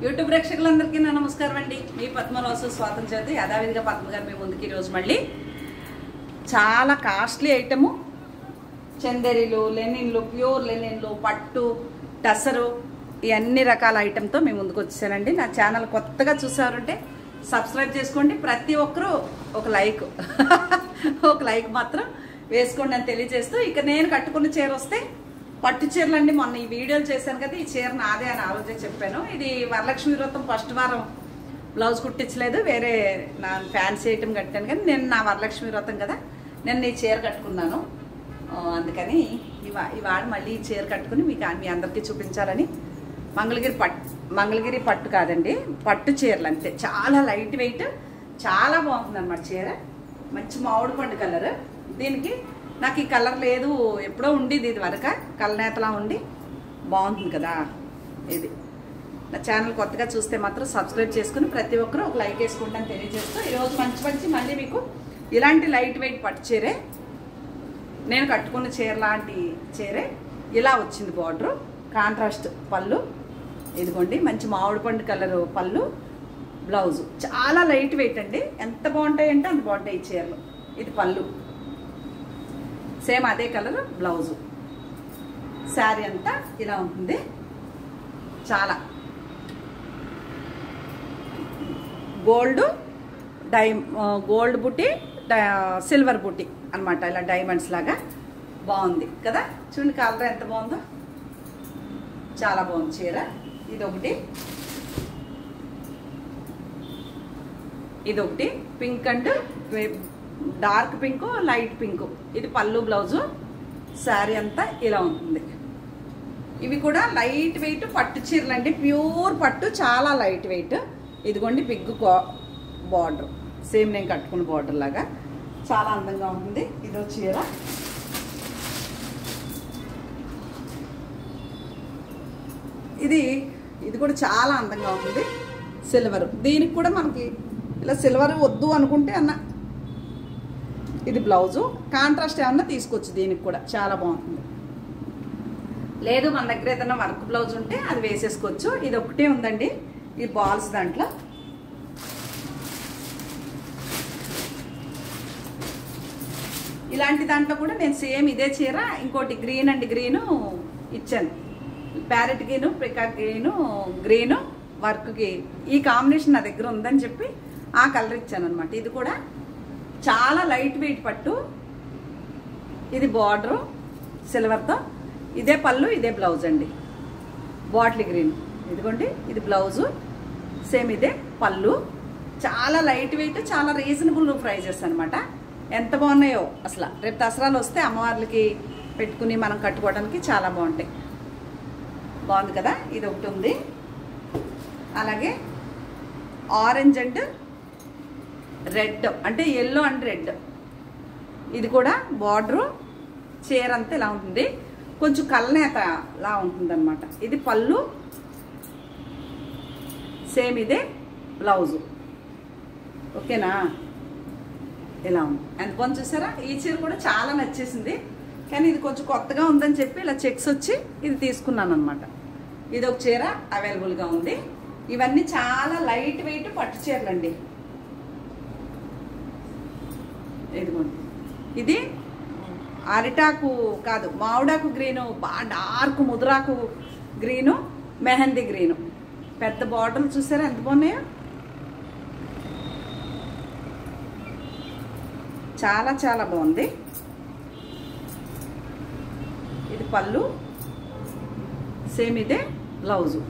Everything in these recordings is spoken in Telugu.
యూట్యూబ్ ప్రేక్షకులందరికీ నా నమస్కారం అండి. మీ పద్మరాసు స్వాతం చేతి యథావిధిగా పద్మ గారు మీ ముందుకి ఈరోజు మళ్ళీ చాలా కాస్ట్లీ ఐటము చందేరీలు, లెనిన్లు, ప్యూర్ లెనిన్లు, పట్టు, టసరు ఈ అన్ని రకాల ఐటెంతో మీ ముందుకు వచ్చేసానండి. నా ఛానల్ కొత్తగా చూసారంటే సబ్స్క్రైబ్ చేసుకోండి. ప్రతి ఒక్కరూ ఒక లైక్ మాత్రం వేసుకోండి అని తెలియజేస్తూ, ఇక నేను కట్టుకున్న చీర వస్తే పట్టు చీరలు అండి. మొన్న ఈ వీడియోలు చేశాను కదా, ఈ చీర నాదే అని ఆ రోజే చెప్పాను. ఇది వరలక్ష్మి వ్రతం ఫస్ట్ వారం బ్లౌజ్ కుట్టించలేదు, వేరే నా ఫ్యాన్సీ ఐటమ్ కట్టాను. కానీ నేను నా వరలక్ష్మి వ్రతం కదా, నేను ఈ చీర కట్టుకున్నాను. అందుకని ఇవాళ మళ్ళీ ఈ చీర కట్టుకుని మీ అందరికీ చూపించాలని. మంగళగిరి పట్టు కాదండి, పట్టు చీరలు అంతే. చాలా లైట్ వెయిట్, చాలా బాగుంటుంది అన్నమాట చీర. మంచి మామిడి పండు కలర్. దీనికి నాకు ఈ కలర్ లేదు, ఎప్పుడో ఉండేది ఇది వరక కలనేతలా ఉండి బాగుంటుంది కదా. ఇది నా ఛానల్ కొత్తగా చూస్తే మాత్రం సబ్స్క్రైబ్ చేసుకుని ప్రతి ఒక్కరూ ఒక లైక్ వేసుకుంటాను తెలియజేస్తూ, ఈరోజు మంచి మళ్ళీ మీకు ఇలాంటి లైట్ వెయిట్ పట్టు చీరే, నేను కట్టుకున్న చీర లాంటి చీరే ఇలా వచ్చింది. బార్డరు కాంట్రాస్ట్ పళ్ళు, ఇదిగోండి మంచి మామిడి పండు కలరు పళ్ళు, బ్లౌజు చాలా లైట్ వెయిట్ అండి. ఎంత బాగుంటాయంటే అంత బాగుంటాయి ఈ చీరలు. ఇది పళ్ళు, సేమ్ అదే కలర్ బ్లౌజు. శారీ అంతా ఇలా ఉంటుంది. చాలా గోల్డ్ బుట్టి, సిల్వర్ బుట్టి అనమాట. ఇలా డైమండ్స్ లాగా బాగుంది కదా. చూడండి కలర్ ఎంత బాగుందో, చాలా బాగుంది చీర. ఇదొకటి pink and dark pink, light pink. ఇది పళ్ళు, బ్లౌజు, శారీ అంతా ఇలా ఉంటుంది. ఇవి కూడా లైట్ వెయిట్ పట్టు చీరలు అండి, ప్యూర్ పట్టు, చాలా లైట్ వెయిట్. ఇదిగోండి బిగ్ బార్డర్, సేమ్ నేను కట్టుకున్న బార్డర్ లాగా చాలా అందంగా ఉంటుంది. ఇదో చీర. ఇది కూడా చాలా అందంగా ఉంటుంది. సిల్వర్. దీనికి కూడా మనకి ఇలా సిల్వర్ వద్దు అనుకుంటే ఇది బ్లౌజు కాంట్రాస్ట్ ఏమన్నా తీసుకోవచ్చు. దీనికి కూడా చాలా బాగుంటుంది. లేదు మన దగ్గర ఏదైనా వర్క్ బ్లౌజ్ ఉంటే అది వేసేసుకోవచ్చు. ఇది ఒకటే ఉందండి, ఈ బాల్స్ దాంట్లో. ఇలాంటి దాంట్లో కూడా నేను సేమ్ ఇదే చీర ఇంకోటి గ్రీన్ అండ్ గ్రీను ఇచ్చాను. ప్యారెట్ గ్రీను, ప్రికాక్ గ్రీను వర్క్కి ఈ కాంబినేషన్ నా దగ్గర ఉందని చెప్పి ఆ కలర్ ఇచ్చాను అనమాట. ఇది కూడా చాలా లైట్ వెయిట్ పట్టు. ఇది బార్డరు సిల్వర్తో, ఇదే పళ్ళు, ఇదే బ్లౌజ్ అండి. Bottle green. ఇదిగోండి ఇది బ్లౌజు, సేమ్ ఇదే పళ్ళు. చాలా లైట్ వెయిట్, చాలా రీజనబుల్ ప్రైజెస్ అనమాట. ఎంత బాగున్నాయో అసలు. రేపు దసరాలు వస్తే అమ్మవార్లకి పెట్టుకుని మనం కట్టుకోవడానికి చాలా బాగుంటాయి. బాగుంది కదా. ఇది ఒకటి ఉంది. అలాగే ఆరెంజ్ అండ్ రెడ్, అంటే ఎల్లో అండ్ రెడ్. ఇది కూడా బార్డరు, చీర అంతా ఇలా ఉంటుంది. కొంచెం కళ్ళనేతలా ఉంటుంది అనమాట. ఇది పళ్ళు, సేమ్ ఇదే బ్లౌజు. ఓకేనా. ఇలా ఉంది. ఎంత కొంచెం చూసారా. ఈ చీర కూడా చాలా నచ్చేసింది, కానీ ఇది కొంచెం కొత్తగా ఉందని చెప్పి ఇలా చెక్స్ వచ్చి ఇది తీసుకున్నాను అనమాట. ఇది ఒక చీర అవైలబుల్గా ఉంది. ఇవన్నీ చాలా లైట్ వెయిట్ పట్టు చీరలు అండి. ఇదిగోండి ఇది అరిటాకు కాదు, మామిడాకు గ్రీను, బాగా డార్క్ ముదురాకు గ్రీను, మెహందీ గ్రీను. పెద్ద బార్డర్లు చూసారా ఎంత బాగున్నాయో. చాలా చాలా బాగుంది. ఇది పళ్ళు, సేమ్ ఇదే బ్లౌజు.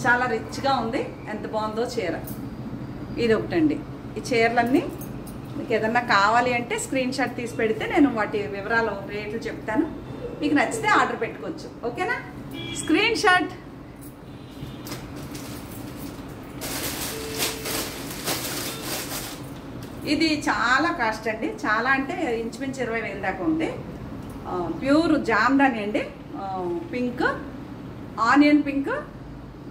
చాలా రిచ్గా ఉంది. ఎంత బాగుందో చీర. ఇది ఒకటండి. ఈ చీరలన్నీ మీకు ఏదన్నా కావాలి అంటే స్క్రీన్ షాట్ తీసి పెడితే నేను వాటి వివరాలు, రేట్లు చెప్తాను. మీకు నచ్చితే ఆర్డర్ పెట్టుకోవచ్చు. ఓకేనా. Screen shot. ఇది చాలా కాస్ట్ అండి, చాలా అంటే ఇంచుమించు 20,000 దాకా ఉంది. ప్యూర్ జామ్దాని అండి. Pink, onion pink,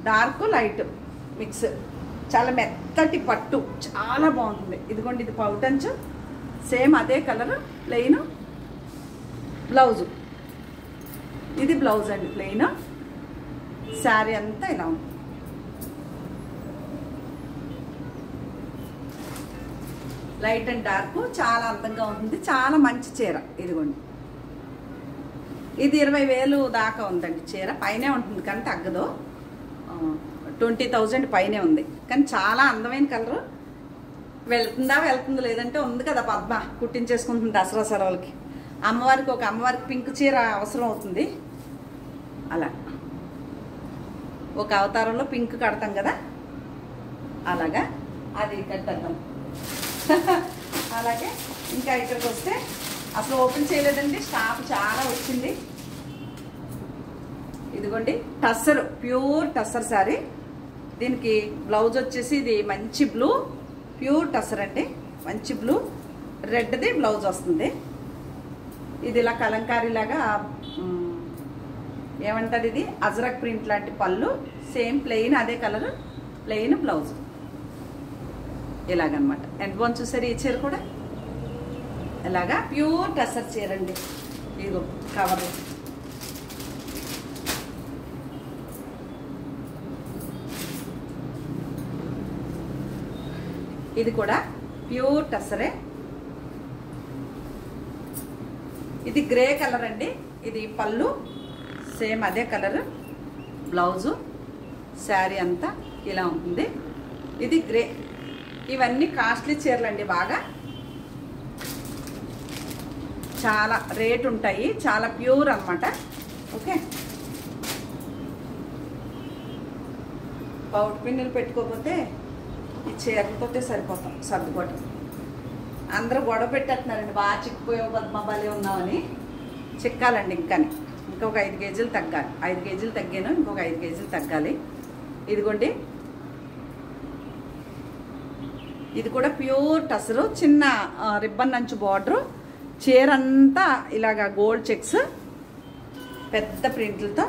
dark light mix. చాలా మెత్తటి పట్టు, చాలా బాగుంటుంది. ఇదిగోండి ఇది పౌటంచు, సేమ్ అదే కలర్ ప్లెయిన్ బ్లౌజు. ఇది బ్లౌజ్ అండి ప్లెయిన్. శారీ అంతా ఇలా ఉంది. లైట్ అండ్ డార్క్ చాలా అందంగా ఉంటుంది. చాలా మంచి చీర. ఇదిగోండి, ఇది 20,000 దాకా ఉందండి చీర. పైనే ఉంటుంది కానీ తగ్గదు. 20,000 పైనే ఉంది కానీ చాలా అందమైన కలరు. వెళ్తుందో లేదంటే ఉంది కదా పద్మ కుట్టించేసుకుంటుంది దసరా సెలవులకి. అమ్మవారికి పింక్ చీర అవసరం అవుతుంది. అలా ఒక అవతారంలో పింక్ కడతాం కదా, అలాగా అది కట్టేద్దాం. అలాగే ఇంకా ఇక్కడికి వస్తే అసలు ఓపెన్ చేయలేదండి, స్టాఫ్ చాలా వచ్చింది. ఇదిగోండి టస్సర్, ప్యూర్ టస్సర్ శారీ. దీనికి బ్లౌజ్ వచ్చేసి ఇది మంచి బ్లూ, ప్యూర్ టస్సర్ అండి, మంచి బ్లూ. రెడ్ది బ్లౌజ్ వస్తుంది. ఇది ఇలా కలంకారీ లాగా ఏమంటారు, ఇది అజ్రక్ ప్రింట్ లాంటి పళ్ళు. సేమ్ ప్లెయిన్ అదే కలర్, ప్లెయిన్ బ్లౌజ్ ఇలాగనమాట. ఎంత బాగుంది చూసారు ఈ చీర కూడా. ఇలాగా ప్యూర్ టస్సర్ చీర అండి. ఇదిగో కవర్. ఇది కూడా ప్యూర్ టస్సరే. ఇది గ్రే కలర్ అండి. ఇది పళ్ళు సేమ్ అదే కలర్, బ్లౌజు, శారీ అంతా ఇలా ఉంటుంది. ఇది గ్రే. ఇవన్నీ కాస్ట్లీ చీరలు అండి, బాగా చాలా రేట్ ఉంటాయి, చాలా ప్యూర్ అన్నమాట. ఓకే, పౌట్ పిన్నులు పెట్టుకోకపోతే ఈ చీరలతోటే సరిపోతాం, సర్దుకోవటం. అందరూ గొడవ పెట్టేస్తున్నారండి, బాగా చిక్కిపోయావు పద్మ, భలే ఉన్నామని. చిక్కాలండి ఇంకొక 5 కేజీలు తగ్గాలి. 5 కేజీలు తగ్గాను, ఇంకొక 5 కేజీలు తగ్గాలి. ఇదిగోండి, ఇది కూడా ప్యూర్ టసరు. చిన్న రిబ్బన్ నంచు బార్డరు, చీర అంతా ఇలాగా గోల్డ్ చెక్స్, పెద్ద ప్రింట్లతో.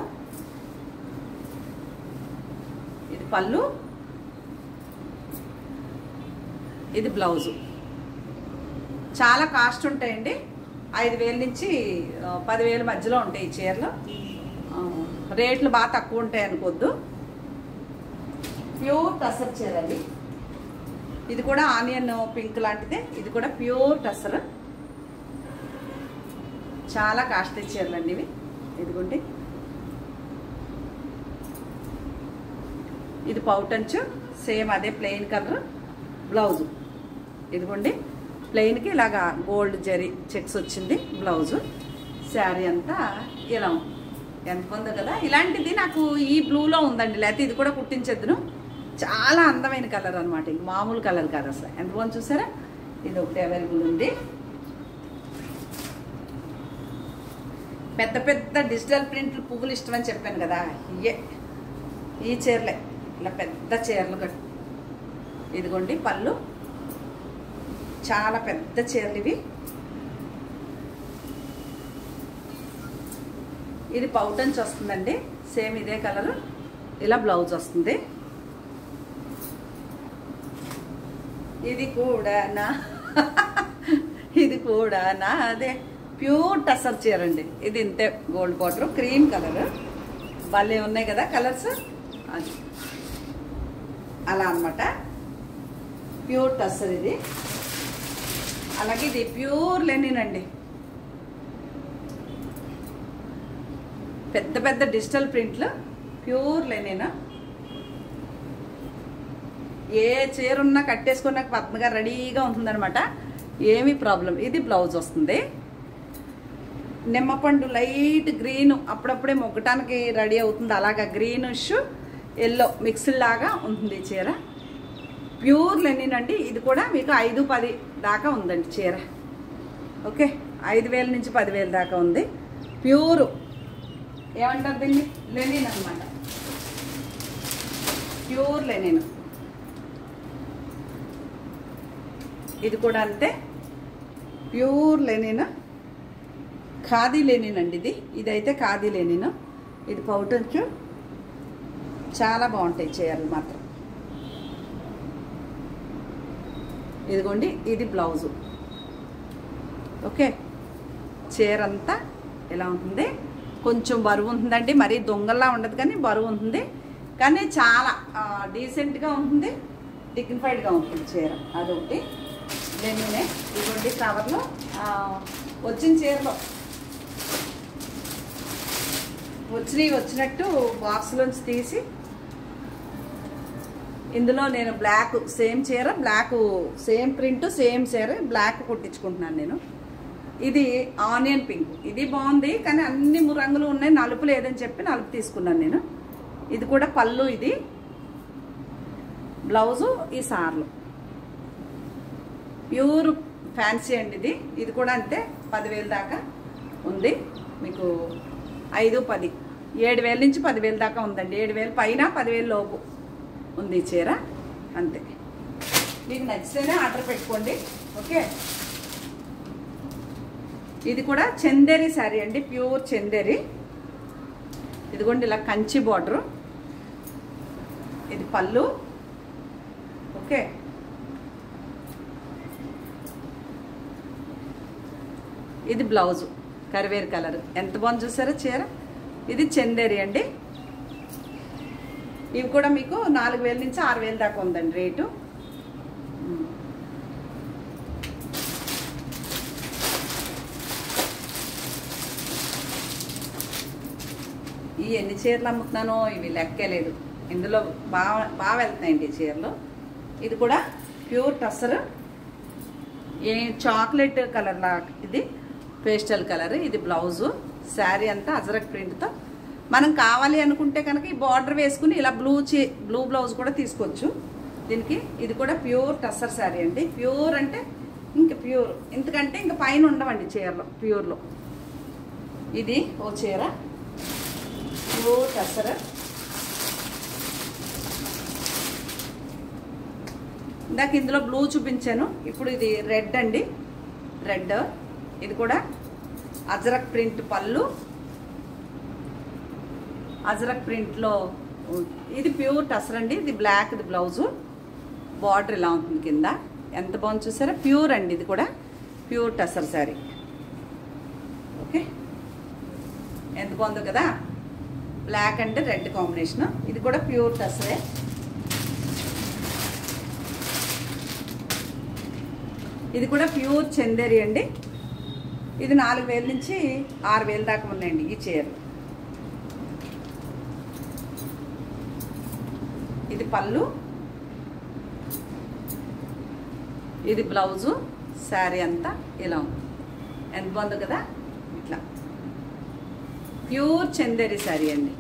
ఇది పళ్ళు, ఇది బ్లౌజు. చాలా కాస్ట్ ఉంటాయండి, 5,000 నుంచి 10,000 మధ్యలో ఉంటాయి ఈ చీరలు. రేట్లు బాగా తక్కువ ఉంటాయి అనుకోద్దు. ప్యూర్ టసర్ చీర అండి. ఇది కూడా ఆనియన్ పింక్ లాంటిదే. ఇది కూడా ప్యూర్ టసర్. చాలా కాస్ట్లీ చీరలు అండి ఇవి. ఇదిగోండి, ఇది పౌటంచు, సేమ్ అదే ప్లెయిన్ కలర్ బ్లౌజు. ఇదిగోండి, ప్లెయిన్కి ఇలాగా గోల్డ్ జరీ చెక్స్ వచ్చింది బ్లౌజు. శారీ అంతా ఇలా ఎంత ఉందో కదా. ఇలాంటిది నాకు ఈ బ్లూలో ఉందండి, లేకపోతే ఇది కూడా కుట్టించేద్దును. చాలా అందమైన కలర్ అనమాట, ఇంక మామూలు కలర్ కాదు అసలు. ఎంత బాగుంది చూసారా. ఇది ఒకటి అవైలబుల్ ఉంది. పెద్ద పెద్ద డిజిటల్ ప్రింట్లు పువ్వులు ఇష్టం అని చెప్పాను కదా, ఈ చీరలే ఇలా పెద్ద చీరలు కట్టు. ఇదిగోండి పళ్ళు, చాలా పెద్ద చీరలు ఇవి. ఇది పౌటన్స్ వస్తుందండి, సేమ్ ఇదే కలరు. ఇలా బ్లౌజ్ వస్తుంది. ఇది కూడా నా అదే ప్యూర్ టసర్ చీర అండి. ఇది ఇంతే గోల్డ్ బార్డర్, క్రీమ్ కలర్. భలే ఉన్నాయి కదా కలర్స్. అది అలా అనమాట, ప్యూర్ టసర్ ఇది. అలాగే ఇది ప్యూర్ లెనిన్ అండి. పెద్ద పెద్ద డిజిటల్ ప్రింట్లు, ప్యూర్ లెనిన్. ఏ చీర ఉన్నా కట్టేసుకున్నాక పద్మగా రెడీగా ఉంటుందన్నమాట, ఏమీ ప్రాబ్లం. ఇది బ్లౌజ్ వస్తుంది. నిమ్మపండు లైట్ గ్రీన్, అప్పుడప్పుడే మొగ్గటానికి రెడీ అవుతుంది. అలాగా గ్రీనిష్ ఎల్లో మిక్స్డ్ లాగా ఉంటుంది చీర. ప్యూర్ లెనిన్ అండి. ఇది కూడా మీకు 5-10 దాకా ఉందండి చీర. ఓకే, 5,000 నుంచి 10,000 దాకా ఉంది. ప్యూర్ ఏమంటారు దీన్ని, లెనిన్ అనమాట, ప్యూర్ లెనిన్. ఇది కూడా అంతే, ప్యూర్ లెనిన్, ఖాదీ లెనిన్ అండి. ఇదైతే ఖాదీ లెనిన్. ఇది పౌటర్చు. చాలా బాగుంటాయి చీరలు మాత్రం. ఇదిగోండి, ఇది బ్లౌజు. ఓకే, చీర అంతా ఎలా ఉంటుంది, కొంచెం బరువు ఉంటుందండి. మరీ దొంగల్లా ఉండదు కానీ బరువు ఉంటుంది. కానీ చాలా డీసెంట్గా ఉంటుంది, డిగ్నిఫైడ్గా ఉంటుంది చీర. అదొకటి. లెనినే ఇదిగోండి కవర్లో వచ్చిన చీరలో వచ్చినట్టు బాక్స్లోంచి తీసి ఇందులో నేను బ్లాక్ సేమ్ చీర బ్లాక్ సేమ్ ప్రింట్ సేమ్ చీర బ్లాక్ కుట్టించుకుంటున్నాను నేను. ఇది ఆనియన్ పింక్, ఇది బాగుంది కానీ అన్ని రంగులు ఉన్నాయి, నలుపు లేదని చెప్పి నలుపు తీసుకున్నాను నేను. ఇది కూడా పళ్ళు, ఇది బ్లౌజు, ఈ సార్లు ప్యూర్ ఫ్యాన్సీ అండి. ఇది కూడా అంతే 10,000 దాకా ఉంది మీకు. 5, 10, 7,000 నుంచి 10,000 దాకా ఉందండి. 7,000 పైన 10,000 లోపు ఉంది చీర అంతే. మీకు నచ్చితేనే ఆర్డర్ పెట్టుకోండి. ఓకే, ఇది కూడా చందేరి శారీ అండి, ప్యూర్ చందేరి. ఇదిగోండి ఇలా కంచి బార్డరు, ఇది పళ్ళు. ఓకే, ఇది బ్లౌజు కరివేరు కలర్, ఎంత బాగుంది చూసారా చీర. ఇది చందేరి అండి. ఇవి కూడా మీకు 4,000 నుంచి 6,000 దాకా ఉందండి రేటు. ఈ ఎన్ని చీరలు అమ్ముతున్నానో ఇవి లెక్కలేదు, ఇందులో బాగా వెళ్తున్నాయండి ఈ చీరలు. ఇది కూడా ప్యూర్ టస్సర్, ఏ చాక్లెట్ కలర్ లా, ఇది పేస్టల్ కలర్. ఇది బ్లౌజు, శారీ అంతా అజరక్ ప్రింట్తో. మనం కావాలి అనుకుంటే కనుక ఈ బార్డర్ వేసుకుని ఇలా బ్లూ బ్లౌజ్ కూడా తీసుకోవచ్చు దీనికి. ఇది కూడా ప్యూర్ టస్సర్ శారీ అండి. ప్యూర్ అంటే ఇంకా ప్యూర్, ఎందుకంటే ఇంకా పైన ఉండవండి చీరలో ప్యూర్లో. ఇది ఓ చీర ప్యూర్ టస్సర్. ఇందాక ఇందులో బ్లూ చూపించాను, ఇప్పుడు ఇది రెడ్ అండి, రెడ్. ఇది కూడా అజరక్ ప్రింట్ పళ్ళు, అజరక్ ప్రింట్లో. ఇది ప్యూర్ టస్సర్ అండి. ఇది బ్లాక్, ఇది బ్లౌజు, బార్డర్ ఇలా ఉంటుంది కింద. ఎంత బాగుంది చూసారా, ప్యూర్ అండి. ఇది కూడా ప్యూర్ టస్సర్ శారీ. ఓకే, ఎంత బాగుందో కదా, బ్లాక్ అండ్ రెడ్ కాంబినేషన్. ఇది కూడా ప్యూర్ టస్సరే. ఇది కూడా ప్యూర్ చందేరి అండి. ఇది 4,000 నుంచి 6,000 దాకా ఉన్నాయండి ఈ చీరలు. ఇది పళ్ళు, ఇది బ్లౌజు, శారీ అంతా ఇలా ఉంది. ఎంత బాగుందో కదా, ఇట్లా ప్యూర్ చందేరి శారీ అండి.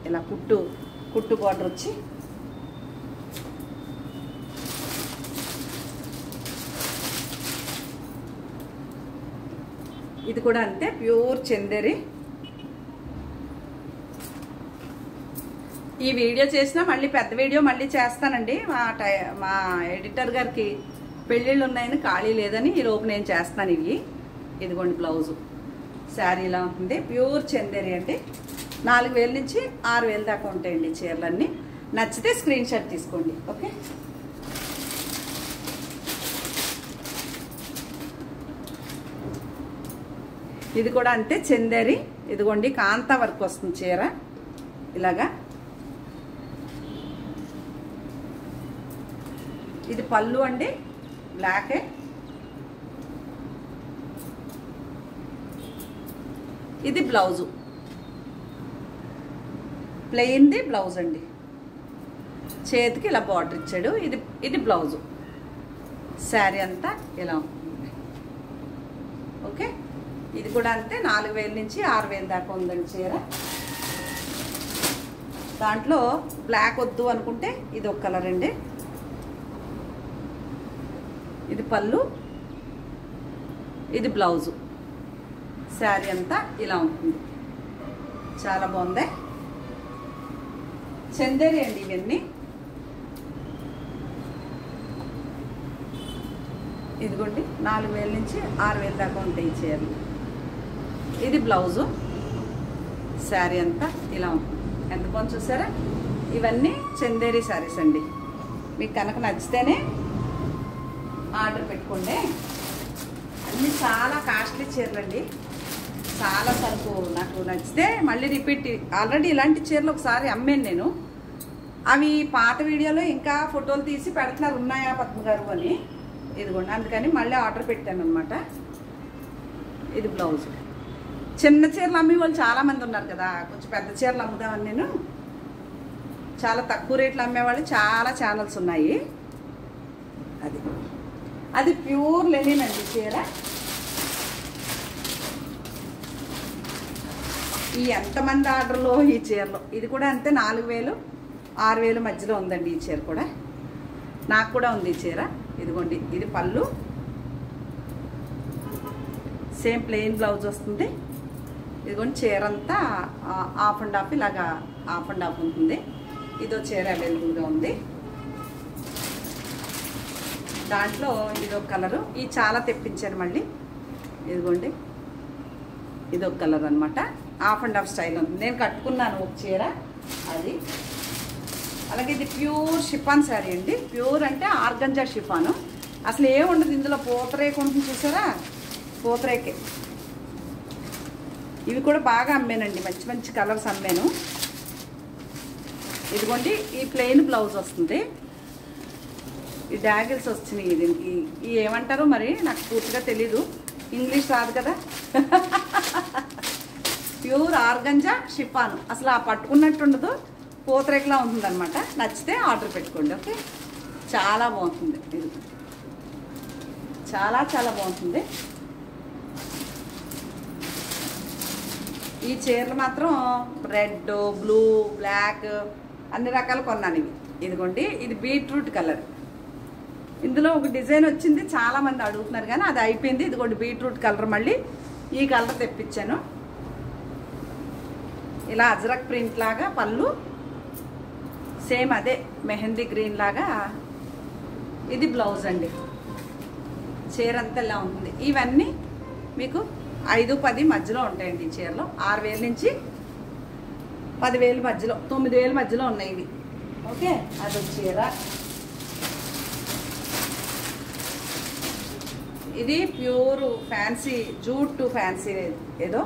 ఇలా కుట్టు బార్డర్ వచ్చి. ఇది కూడా అంతే ప్యూర్ చందేరి. ఈ వీడియో చేసినా మళ్ళీ పెద్ద వీడియో మళ్ళీ చేస్తానండి. మా ఎడిటర్ గారికి పెళ్ళిళ్ళు ఉన్నాయని ఖాళీ లేదని ఈ లోపు నేను చేస్తాను ఇవి. ఇదిగోండి బ్లౌజు, శారీ ఇలా ఉంటుంది. ప్యూర్ చందేరి అండి. 4,000 నుంచి 6,000 దాకా ఉంటాయండి చీరలన్నీ. నచ్చితే స్క్రీన్ షాట్ తీసుకోండి. ఓకే, ఇది కూడా అంతే చందేరి. ఇదిగోండి కాంతా వర్క్ వస్తుంది చీర ఇలాగా. ఇది పళ్ళు అండి, బ్లాకే. ఇది బ్లౌజు, ప్లెయిన్ది బ్లౌజ్ అండి. చేతికి ఇలా బార్డర్ ఇచ్చాడు. ఇది బ్లౌజు, శారీ అంతా ఇలా ఉంటుంది. ఓకే, ఇది కూడా అంతే 4,000 నుంచి 6,000 దాకా ఉందండి చీర. దాంట్లో బ్లాక్ వద్దు అనుకుంటే ఇది ఒక కలర్ అండి. ఇది పళ్ళు, ఇది బ్లౌజు, శారీ అంతా ఇలా ఉంటుంది. చాలా బాగుంది. చందేరి అండి ఇవన్నీ. ఇదిగోండి 4,000 నుంచి 6,000 దాకా ఉంటాయి ఈ చీరలు. ఇది బ్లౌజు, శారీ అంతా ఇలా ఉంటుంది. ఎంత బాగుంది చూసారా. ఇవన్నీ చందేరి శారీస్ అండి. మీకు కనుక నచ్చితేనే ఆర్డర్ పెట్టుకోండి. అన్నీ చాలా కాస్ట్లీ చీరలు అండి. చాలా సరుకు నాకు నచ్చితే మళ్ళీ రిపీట్. ఆల్రెడీ ఇలాంటి చీరలు ఒకసారి అమ్మాను నేను. అవి పాత వీడియోలో ఇంకా ఫోటోలు తీసి పెడుతున్నారు, ఉన్నాయా పద్మ గారు అని. ఇదిగోండి, అందుకని మళ్ళీ ఆర్డర్ పెట్టాను అనమాట. ఇది బ్లౌజ్. చిన్న చీరలు అమ్మే వాళ్ళు చాలామంది ఉన్నారు కదా, కొంచెం పెద్ద చీరలు అమ్ముదామని నేను. చాలా తక్కువ రేట్లు అమ్మేవాళ్ళు చాలా ఛానల్స్ ఉన్నాయి. అది ప్యూర్ లెనిన్ అండి చీర. ఈ ఎంతమంది ఆర్డర్లో ఈ చీరలో, ఇది కూడా అంతే 4000 6000 మధ్యలో ఉందండి. ఈ చీర కూడా నాకు కూడా ఉంది ఈ చీర. ఇదిగోండి, ఇది పళ్ళు, సేమ్ ప్లెయిన్ బ్లౌజ్ వస్తుంది. ఇదిగోండి చీర అంతా హాఫ్ అండ్ హాఫ్, ఇలాగా హాఫ్ అండ్ హాఫ్ ఉంటుంది. ఇదో చీర అవైలబుల్గా ఉంది. దాంట్లో ఇదొక కలరు, ఈ చాలా తెప్పించాను మళ్ళీ. ఇదిగోండి ఇదొక కలర్ అనమాట, హాఫ్ అండ్ హాఫ్ స్టైల్ ఉంది. నేను కట్టుకున్నాను ఒక చీర అది. అలాగే ఇది ప్యూర్ షిఫాన్ శారీ అండి. ప్యూర్ అంటే ఆర్గంజా షిఫాను. అసలు ఏముండదు ఇందులో, పూతరేకు ఉంటుంది చూసారా, పూతరేకే. ఇవి కూడా బాగా అమ్మానండి, మంచి మంచి కలర్స్ అమ్మాను. ఇదిగోండి ఈ ప్లెయిన్ బ్లౌజ్ వస్తుంది. ఈ డాగిల్స్ వచ్చినాయి దీనికి. ఈ ఏమంటారో మరి నాకు పూర్తిగా తెలీదు, ఇంగ్లీష్ రాదు కదా. Pure organza chiffon. అసలు ఆ పట్టుకున్నట్టు ఉండదు, పూతరేకులా ఉంటుంది అనమాట. నచ్చితే ఆర్డర్ పెట్టుకోండి. ఓకే, చాలా బాగుంటుంది. ఇది చాలా చాలా బాగుంటుంది. ఈ చీరలు మాత్రం రెడ్, బ్లూ, బ్లాక్ అన్ని రకాలు కొన్నాను ఇవి. ఇదిగోండి ఇది బీట్రూట్ కలర్. ఇందులో ఒక డిజైన్ వచ్చింది, చాలామంది అడుగుతున్నారు కానీ అది అయిపోయింది. ఇదిగోండి బీట్రూట్ కలర్, మళ్ళీ ఈ కలర్ తెప్పించాను. ఇలా అజ్రక్ ప్రింట్ లాగా పళ్ళు, సేమ్ అదే మెహందీ గ్రీన్ లాగా. ఇది బ్లౌజ్ అండి. చీర అంతా ఇలా ఉంటుంది. ఇవన్నీ మీకు 5-10 మధ్యలో ఉంటాయండి. ఈ చీరలో 6000 నుంచి 10,000 మధ్యలో, 9,000 మధ్యలో ఉన్నాయి ఇవి. ఓకే, అదొక చీర. ఇది pure fancy jute to fancy ఏదో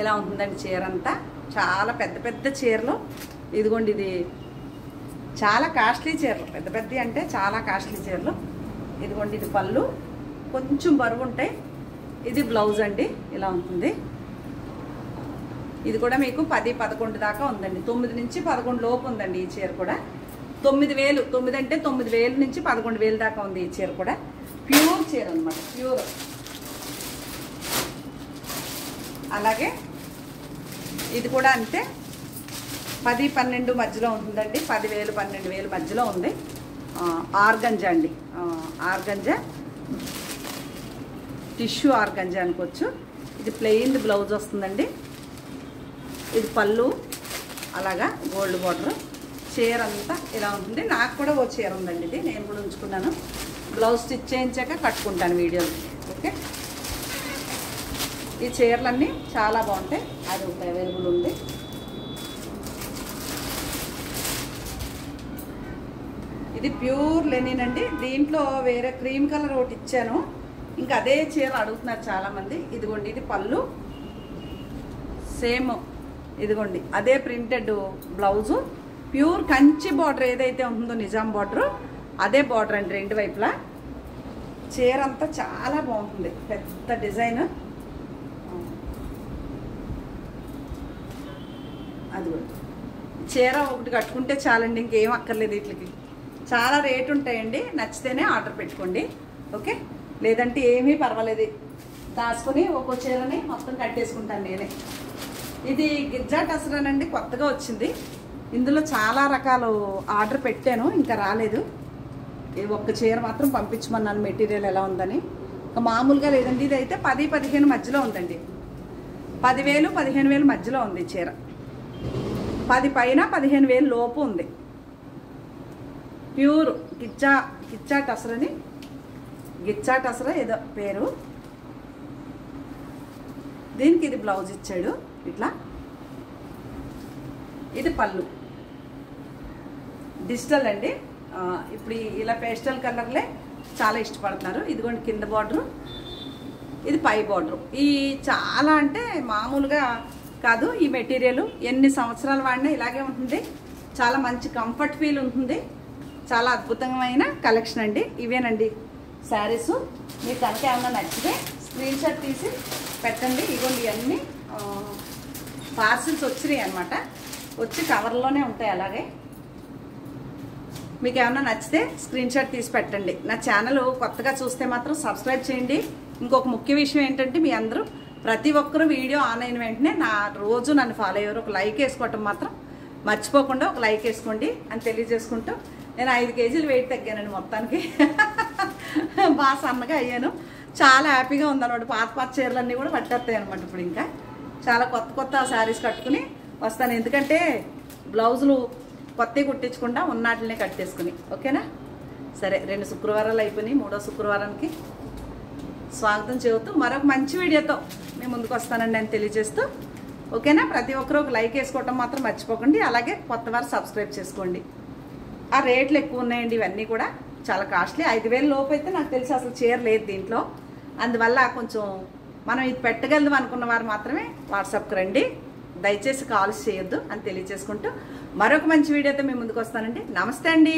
ఇలా ఉంటుందండి చీర అంతా. చాలా పెద్ద పెద్ద చీరలు. ఇదిగోండి ఇది చాలా కాస్ట్లీ చీరలు, పెద్ద పెద్ద అంటే చాలా కాస్ట్లీ చీరలు. ఇదిగోండి ఇది పళ్ళు, కొంచెం బరువు ఉంటాయి. ఇది బ్లౌజ్ అండి, ఇలా ఉంటుంది. ఇది కూడా మీకు 10-11 దాకా ఉందండి. 9 నుంచి 11 లోపు ఉందండి ఈ చీర కూడా. 9,000, 9 అంటే 9,000 నుంచి 11,000 దాకా ఉంది ఈ చీర కూడా. ప్యూర్ చీర అనమాట, ప్యూర్. అలాగే ఇది కూడా అంతే, 10-12 మధ్యలో ఉంటుందండి. 10,000 12,000 మధ్యలో ఉంది. ఆర్గంజా అండి, ఆర్గంజా టిష్యూ ఆర్గంజా అనుకోవచ్చు. ఇది ప్లెయిన్ బ్లౌజ్ వస్తుందండి. ఇది పళ్ళు, అలాగా గోల్డ్ బార్డర్. చీర అంతా ఇలా ఉంటుంది. నాకు కూడా ఓ చీర ఉందండి, ఇది నేను కూడా ఉంచుకున్నాను. బ్లౌజ్ స్టిచ్ చేయించాక కట్టుకుంటాను వీడియోలు. ఓకే, ఈ చీరలన్నీ చాలా బాగుంటాయి. అది ఒక అవైలబుల్ ఉంది. ఇది ప్యూర్ లెనిన్ అండి. దీంట్లో వేరే క్రీమ్ కలర్ ఒకటి ఇచ్చాను, ఇంకా అదే చీర అడుగుతున్నారు చాలామంది. ఇదిగోండి ఇది పళ్ళు, సేమ్ ఇదిగోండి అదే printed blouse. Pure Kanchi border ఏదైతే ఉంటుందో నిజాం బార్డర్, అదే బార్డర్ అండి రెండు వైపులా. చీర అంతా చాలా బాగుంటుంది, పెద్ద డిజైన్. అది చీర ఒకటి కట్టుకుంటే చాలండి, ఇంకేం అక్కర్లేదు. వీటికి చాలా రేట్ ఉంటాయండి. నచ్చితేనే ఆర్డర్ పెట్టుకోండి. ఓకే, లేదంటే ఏమీ పర్వాలేదు, దాచుకొని ఒక్కో చీరని మొత్తం కట్టేసుకుంటాను నేనే. ఇది గిర్జా టసరానండి, కొత్తగా వచ్చింది. ఇందులో చాలా రకాలు ఆర్డర్ పెట్టాను, ఇంకా రాలేదు. ఈ ఒక్క చీర మాత్రం పంపించమన్నాను, మెటీరియల్ ఎలా ఉందని. మామూలుగా లేదండి, ఇది అయితే 10-15 మధ్యలో ఉందండి. 10,000 15,000 మధ్యలో ఉంది చీర. 10 పైన 15,000 లోపు ఉంది. ప్యూర్ గిచ్చా టసరని, గిచ్చా టసరా ఏదో పేరు. దీనికి ఇది బ్లౌజ్ ఇచ్చాడు ఇట్లా. ఇది పళ్ళు, డిజిటల్ అండి. ఇప్పుడు ఇలా పేస్టల్ కలర్లే చాలా ఇష్టపడుతున్నారు. ఇదిగోండి కింద బార్డరు, ఇది పై బార్డరు. ఈ చాలా అంటే మామూలుగా కాదు. ఈ మెటీరియల్ ఎన్ని సంవత్సరాలు వాడినా ఇలాగే ఉంటుంది. చాలా మంచి కంఫర్ట్ ఫీల్ ఉంటుంది. చాలా అద్భుతమైన కలెక్షన్ అండి. ఇవేనండి శారీస్. మీకు కనుక ఏమన్నా నచ్చితే స్క్రీన్ షాట్ తీసి పెట్టండి. ఇగోండి ఇవన్నీ పార్సిల్స్ వచ్చినాయి అనమాట, వచ్చి కవర్లోనే ఉంటాయి. అలాగే మీకు ఏమన్నా నచ్చితే స్క్రీన్ షాట్ తీసి పెట్టండి. నా ఛానల్ కొత్తగా చూస్తే మాత్రం సబ్స్క్రైబ్ చేయండి. ఇంకొక ముఖ్య విషయం ఏంటంటే, మీ అందరూ ప్రతి ఒక్కరూ వీడియో ఆన్ అయిన వెంటనే రోజు నన్ను ఫాలో అయ్యారు, ఒక లైక్ వేసుకోవటం మాత్రం మర్చిపోకుండా ఒక లైక్ వేసుకోండి అని తెలియజేసుకుంటూ, నేను 5 కేజీలు వెయిట్ తగ్గానండి మొత్తానికి. బాగా సన్నగా అయ్యాను. చాలా హ్యాపీగా ఉందన్నమాట. పాత చీరలన్నీ కూడా పట్టేస్తాయి అనమాట. ఇప్పుడు ఇంకా చాలా కొత్త శారీస్ కట్టుకుని వస్తాను. ఎందుకంటే బ్లౌజులు కొత్తవి కుట్టించకుండా ఉన్నాటినే కట్టేసుకుని. ఓకేనా? సరే, 2 శుక్రవారాలు అయిపోయినాయి. 3వ శుక్రవారానికి స్వాగతం చెబుతూ మరొక మంచి వీడియోతో నేను ముందుకు వస్తానండి అని తెలియజేస్తూ, ఓకేనా? ప్రతి ఒక్కరు ఒక లైక్ వేసుకోవటం మాత్రం మర్చిపోకండి. అలాగే కొత్త వారు సబ్స్క్రైబ్ చేసుకోండి. ఆ రేట్లు ఎక్కువ ఉన్నాయండి. ఇవన్నీ కూడా చాలా కాస్ట్లీ. 5,000 లోపు అయితే నాకు తెలిసి అసలు చీర లేదు దీంట్లో. అందువల్ల కొంచెం మనం ఇది పెట్టగలదు అనుకున్న వారు మాత్రమే వాట్సాప్కి రండి. దయచేసి కాల్స్ చేయొద్దు అని తెలియజేసుకుంటూ మరొక మంచి వీడియోతో మేము ముందుకు వస్తానండి. నమస్తే అండి.